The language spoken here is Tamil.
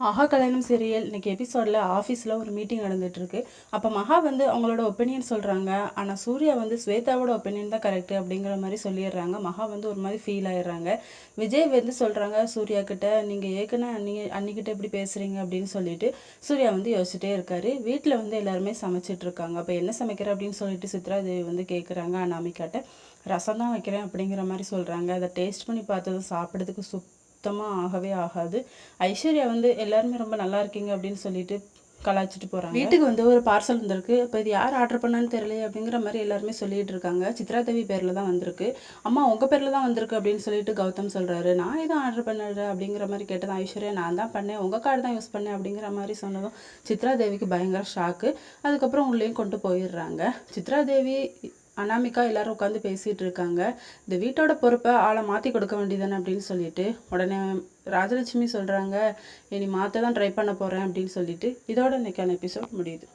ஆஹா கல்யாணம் சீரியல் இன்னைக்கு எபிசோடில் ஆஃபீஸில் ஒரு மீட்டிங் நடந்துகிட்ருக்கு. அப்போ மகா வந்து அவங்களோட ஒப்பீனியன் சொல்கிறாங்க. ஆனால் சூர்யா வந்து ஸ்வேதாவோட ஒப்பீனியன் தான் கரெக்டு அப்படிங்கிற மாதிரி சொல்லிடுறாங்க. மகா வந்து ஒரு மாதிரி ஃபீல் ஆயிடுறாங்க. விஜய் வந்து சொல்கிறாங்க சூர்யா கிட்ட, நீங்கள் ஏற்கனவே அன்னிக்கிட்ட எப்படி பேசுகிறீங்க அப்படின்னு சொல்லிட்டு சூர்யா வந்து யோசிச்சுட்டே இருக்காரு. வீட்டில் வந்து எல்லாருமே சமைச்சிட்டு இருக்காங்க. அப்போ என்ன சமைக்கிற அப்படின்னு சொல்லிட்டு சித்ரா தேவி வந்து கேட்குறாங்க அனாமிகாட்ட. ரசம் தான் வைக்கிறேன் அப்படிங்கிற மாதிரி சொல்கிறாங்க. அதை டேஸ்ட் பண்ணி பார்த்ததும் சாப்பிட்றதுக்கு சுத்தமாக ஆகவே ஆகாது. ஐஸ்வர்யா வந்து எல்லாருமே ரொம்ப நல்லா இருக்கீங்க அப்படின்னு சொல்லிட்டு கலாய்ச்சிட்டு போகிறாங்க. வீட்டுக்கு வந்து ஒரு பார்சல் வந்திருக்கு. இப்போ இது யார் ஆர்டர் பண்ணான்னு தெரியல அப்படிங்கிற மாதிரி எல்லாருமே சொல்லிட்டு இருக்காங்க. சித்ரா தேவி பேரில் தான் வந்திருக்கு. அம்மா உங்கள் பேரில் தான் வந்திருக்கு அப்படின்னு சொல்லிட்டு கௌதம் சொல்கிறாரு. நான் எதுவும் ஆர்டர் பண்ணல அப்படிங்கிற மாதிரி கேட்டதான் ஐஸ்வர்யா நான் தான் பண்ணேன், உங்கள் கார்டு தான் யூஸ் பண்ணேன் அப்படிங்கிற மாதிரி சொன்னதும் சித்ரா தேவிக்கு பயங்கர ஷாக்கு. அதுக்கப்புறம் உள்ளேயும் கொண்டு போயிடுறாங்க. சித்ரா தேவி அனாமிகா எல்லாரும் உட்காந்து பேசிகிட்டு இருக்காங்க. இந்த வீட்டோட பொறுப்பை ஆளை மாற்றி கொடுக்க வேண்டியதானே அப்படின்னு சொல்லிட்டு உடனே ராஜலட்சுமி சொல்கிறாங்க, இனி மாற்ற தான் ட்ரை பண்ண போகிறேன் அப்படின்னு சொல்லிட்டு இதோட இன்னைக்கான எபிசோட் முடியுது.